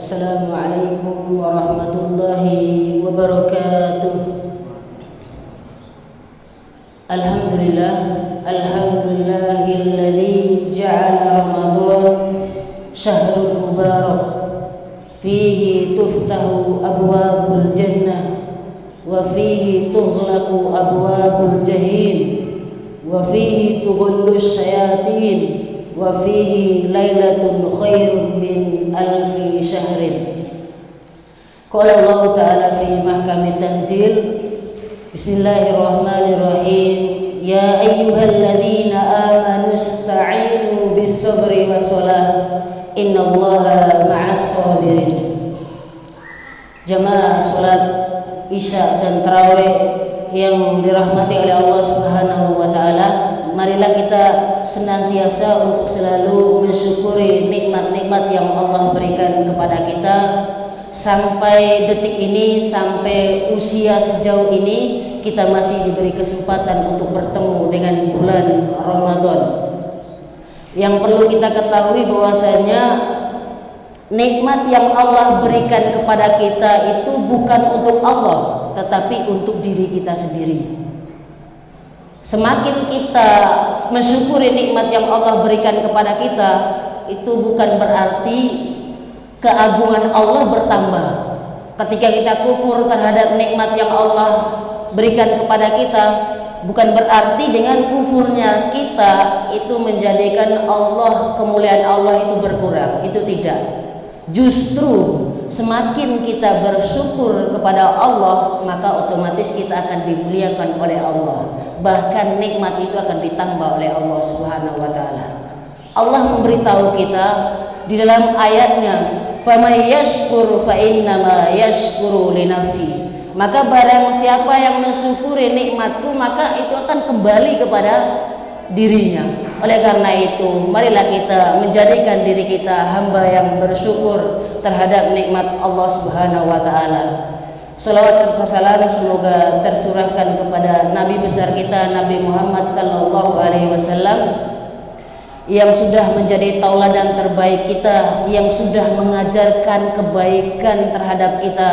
Assalamualaikum warahmatullahi wabarakatuh. Alhamdulillah, alhamdulillahilladzi ja'ala Ramadan syahrul mubarak fihi tuftahu abwabul jannah wa fihi tughlaqu abwabul jahim wa fihi tughullu syayatin wa fihi lailatun khairun min alfi syahrin. Qala Allah Ta'ala fi mahkamit tanzil, Bismillahirrahmanirrahim, ya ayyuhalladzina amanu ista'inu bis sabri wassalah innallaha ma'as sabirin. Jamaah salat Isya dan Tarawih yang dirahmati oleh Allah Subhanahu wa Ta'ala, marilah kita senantiasa untuk selalu mensyukuri nikmat-nikmat yang Allah berikan kepada kita sampai detik ini, sampai usia sejauh ini kita masih diberi kesempatan untuk bertemu dengan bulan Ramadan. Yang perlu kita ketahui bahwasanya nikmat yang Allah berikan kepada kita itu bukan untuk Allah, tetapi untuk diri kita sendiri. Semakin kita mensyukuri nikmat yang Allah berikan kepada kita, itu bukan berarti keagungan Allah bertambah. Ketika kita kufur terhadap nikmat yang Allah berikan kepada kita, bukan berarti dengan kufurnya kita itu menjadikan Allah, kemuliaan Allah itu berkurang. Itu tidak. Justru semakin kita bersyukur kepada Allah, maka otomatis kita akan dimuliakan oleh Allah. Bahkan nikmat itu akan ditambah oleh Allah Subhanahu wa Ta'ala. Allah memberitahu kita di dalam ayatnya, "Faman yashkur fa innama yashkuru li nafsi." Maka barang siapa yang mensyukuri nikmatku, maka itu akan kembali kepada dirinya. Oleh karena itu, marilah kita menjadikan diri kita hamba yang bersyukur terhadap nikmat Allah Subhanahu wa Ta'ala. Salawat serta salam semoga tercurahkan kepada Nabi besar kita, Nabi Muhammad sallallahu alaihi wasallam, yang sudah menjadi tauladan terbaik kita, yang sudah mengajarkan kebaikan terhadap kita.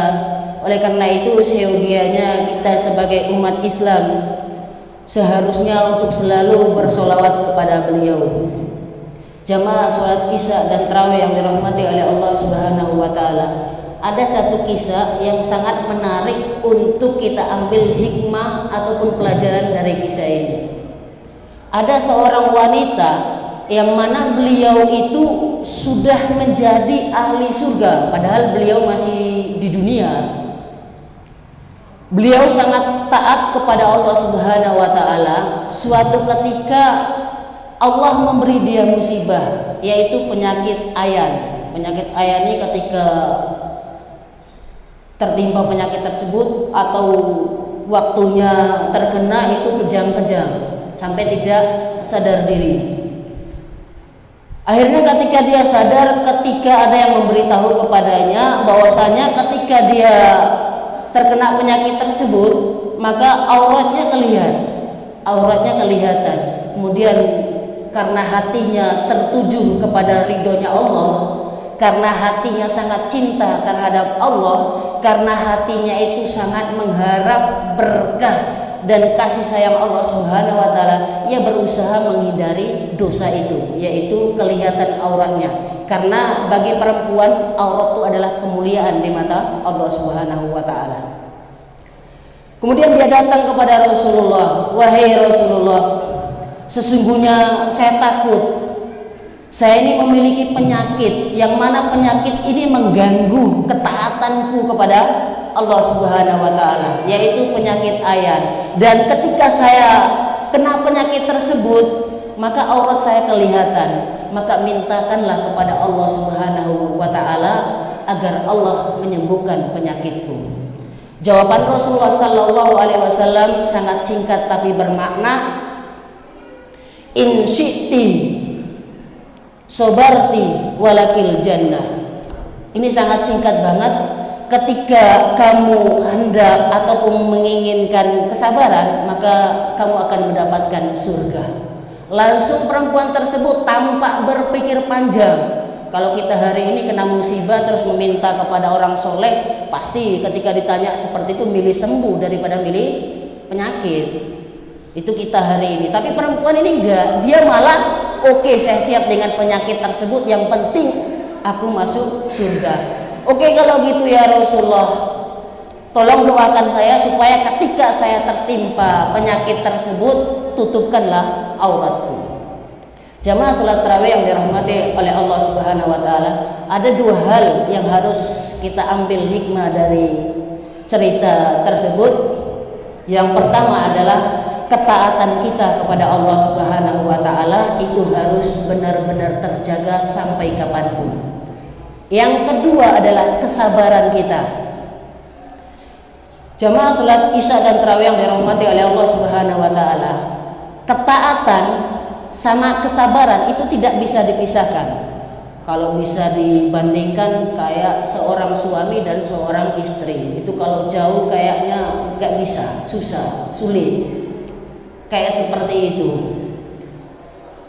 Oleh karena itu, seyogianya kita sebagai umat Islam seharusnya untuk selalu bersolawat kepada beliau. Jamaah sholat Isya dan Tarawih yang dirahmati oleh Allah Subhanahu wa Ta'ala, ada satu kisah yang sangat menarik untuk kita ambil hikmah ataupun pelajaran dari kisah ini. Ada seorang wanita yang mana beliau itu sudah menjadi ahli surga, padahal beliau masih di dunia. Beliau sangat taat kepada Allah Subhanahu wa Ta'ala. Suatu ketika Allah memberi dia musibah, yaitu penyakit ayan. Penyakit ayan ini ketika tertimpa penyakit tersebut atau waktunya terkena itu kejang-kejang sampai tidak sadar diri. Akhirnya ketika dia sadar, ketika ada yang memberitahu kepadanya bahwasanya ketika dia terkena penyakit tersebut, maka auratnya kelihatan. Kemudian karena hatinya tertuju kepada ridhonya Allah, karena hatinya sangat cinta terhadap Allah, karena hatinya itu sangat mengharap berkah dan kasih sayang Allah Subhanahu wa Ta'ala, ia berusaha menghindari dosa itu, yaitu kelihatan auratnya. Karena bagi perempuan aurat itu adalah kemuliaan di mata Allah Subhanahu wa Ta'ala. Kemudian dia datang kepada Rasulullah, "Wahai Rasulullah, sesungguhnya saya takut. Saya ini memiliki penyakit yang mana penyakit ini mengganggu ketaatanku kepada Allah Subhanahu wa Ta'ala, yaitu penyakit ayan. Dan ketika saya kena penyakit tersebut, maka aurat saya kelihatan. Maka mintakanlah kepada Allah Subhanahu wa Ta'ala agar Allah menyembuhkan penyakitku." Jawaban Rasulullah sallallahu alaihi wasallam sangat singkat tapi bermakna, "In syi'ti sobarti walakil jannah." Ini sangat singkat banget. Ketika kamu hendak ataupun menginginkan kesabaran, maka kamu akan mendapatkan surga. Langsung perempuan tersebut tampak berpikir panjang. Kalau kita hari ini kena musibah terus meminta kepada orang soleh, pasti ketika ditanya seperti itu milih sembuh daripada milih penyakit. Itu kita hari ini. Tapi perempuan ini enggak, dia malah oke, saya siap dengan penyakit tersebut, yang penting aku masuk surga. Oke, kalau gitu ya Rasulullah, tolong doakan saya supaya ketika saya tertimpa penyakit tersebut, tutupkanlah auratku. Jamaah salat tarawih yang dirahmati oleh Allah Subhanahu wa taala, ada dua hal yang harus kita ambil hikmah dari cerita tersebut. Yang pertama adalah ketaatan kita kepada Allah Subhanahu wa taala itu harus benar-benar terjaga sampai kapanpun. Yang kedua adalah kesabaran kita. Jamaah salat Isya dan tarawih yang dirahmati oleh Allah Subhanahu wa taala, ketaatan sama kesabaran itu tidak bisa dipisahkan. Kalau bisa dibandingkan kayak seorang suami dan seorang istri, itu kalau jauh kayaknya gak bisa, susah, sulit. Kayak seperti itu.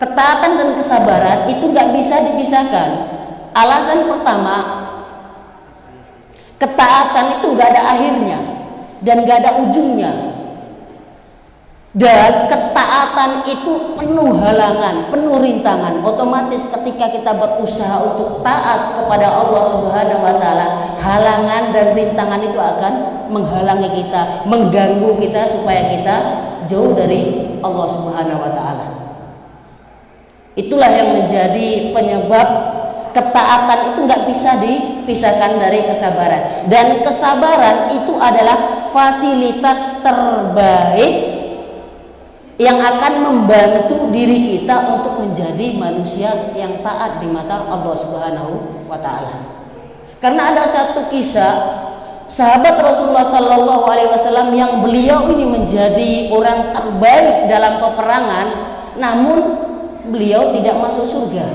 Ketaatan dan kesabaran itu gak bisa dipisahkan. Alasan pertama, ketaatan itu gak ada akhirnya dan gak ada ujungnya. Dan ketaatan itu penuh halangan, penuh rintangan. Otomatis ketika kita berusaha untuk taat kepada Allah Subhanahu wa taala, halangan dan rintangan itu akan menghalangi kita, mengganggu kita supaya kita jauh dari Allah Subhanahu wa taala. Itulah yang menjadi penyebab ketaatan itu nggak bisa dipisahkan dari kesabaran. Dan kesabaran itu adalah fasilitas terbaik yang akan membantu diri kita untuk menjadi manusia yang taat di mata Allah Subhanahu wa taala. Karena ada satu kisah sahabat Rasulullah Sallallahu Alaihi Wasallam yang beliau ini menjadi orang terbaik dalam peperangan, namun beliau tidak masuk surga.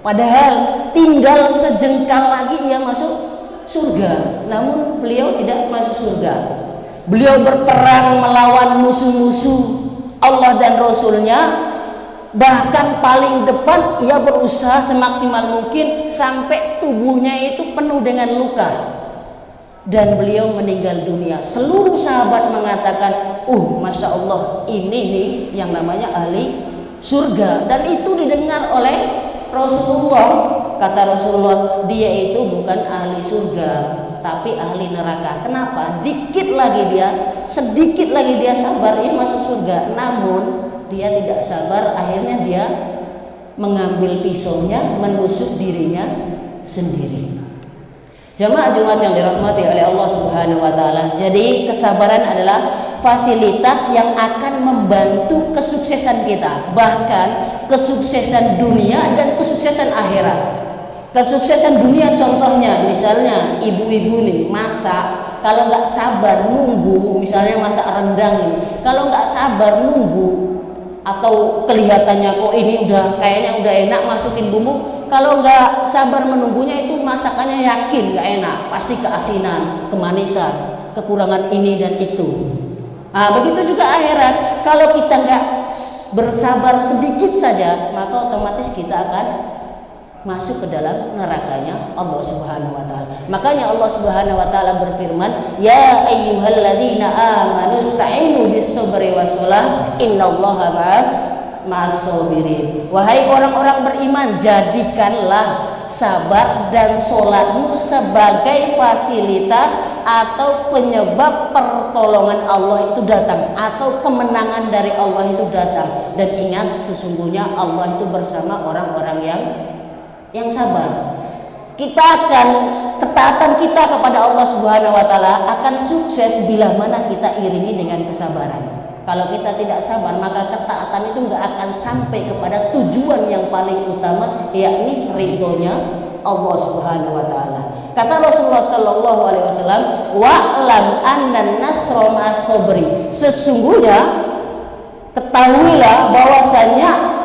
Padahal tinggal sejengkal lagi ia masuk surga, namun beliau tidak masuk surga. Beliau berperang melawan musuh-musuh Allah dan Rasulnya, bahkan paling depan ia berusaha semaksimal mungkin sampai tubuhnya itu penuh dengan luka, dan beliau meninggal dunia. Seluruh sahabat mengatakan, Masya Allah, ini nih yang namanya ahli surga. Dan itu didengar oleh Rasulullah. Kata Rasulullah, dia itu bukan ahli surga tapi ahli neraka. Kenapa? Sedikit lagi dia sabar, ini masuk surga. Namun dia tidak sabar, akhirnya dia mengambil pisaunya menusuk dirinya sendiri. Jamaah Jumat yang dirahmati oleh Allah Subhanahu wa taala. Jadi kesabaran adalah fasilitas yang akan membantu kesuksesan kita, bahkan kesuksesan dunia dan kesuksesan akhirat. Kesuksesan dunia contohnya, misalnya ibu-ibu nih masak, kalau nggak sabar nunggu, misalnya masak rendang ini, kalau nggak sabar nunggu, atau kelihatannya kok ini kayaknya udah enak, masukin bumbu, kalau nggak sabar menunggunya itu masakannya yakin nggak enak, pasti keasinan, kemanisan, kekurangan ini dan itu. Nah, begitu juga akhirat. Kalau kita nggak bersabar sedikit saja, maka otomatis kita akan masuk ke dalam nerakanya Allah Subhanahu wa taala. Makanya Allah Subhanahu wa taala berfirman, "Ya ayyuhalladzina amanu ista'inu bis-sabri was-shalah, innallaha ma'as-sabirin." Wahai orang-orang beriman, jadikanlah sabar dan sholatmu sebagai fasilitas atau penyebab pertolongan Allah itu datang, atau kemenangan dari Allah itu datang. Dan ingat, sesungguhnya Allah itu bersama orang-orang yang sabar. Ketaatan kita kepada Allah Subhanahu wa taala akan sukses bila mana kita iringi dengan kesabaran. Kalau kita tidak sabar, maka ketaatan itu nggak akan sampai kepada tujuan yang paling utama, yakni ridhonya Allah Subhanahu wa taala. Kata Rasulullah Sallallahu Alaihi Wasallam, wa'lam annan nasra ma'as sabri. Sesungguhnya ketahuilah bahwasanya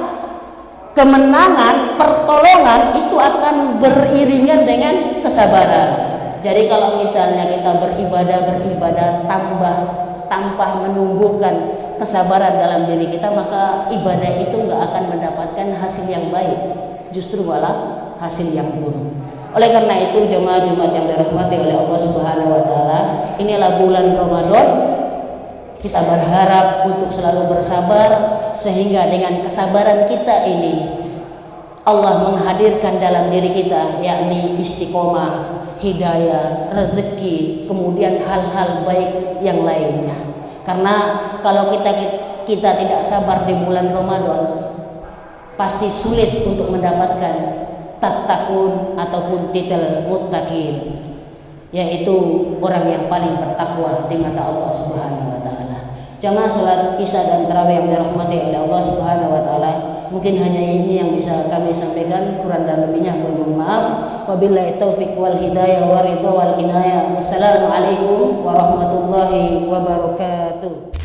kemenangan, pertolongan itu akan beriringan dengan kesabaran. Jadi kalau misalnya kita beribadah tanpa menumbuhkan kesabaran dalam diri kita, maka ibadah itu nggak akan mendapatkan hasil yang baik, justru malah hasil yang buruk. Oleh karena itu jemaah Jumat yang dirahmati oleh Allah Subhanahu wa taala, inilah bulan Ramadan. Kita berharap untuk selalu bersabar, sehingga dengan kesabaran kita ini Allah menghadirkan dalam diri kita, yakni istiqomah, hidayah, rezeki, kemudian hal-hal baik yang lainnya. Karena kalau kita tidak sabar di bulan Ramadan, pasti sulit untuk mendapatkan tattaqun ataupun titel muttaqin, yaitu orang yang paling bertakwa di mata Allah Subhanahu wa taala. Jamaah salat Isya dan tarawih yang dirahmati oleh Allah Subhanahu wa taala, mungkin hanya ini yang bisa kami sampaikan, kurang dan lebihnya mohon maaf. Wabillahi taufik wal hidayah wa ridha wal inayah. Wassalamualaikum warahmatullahi wabarakatuh.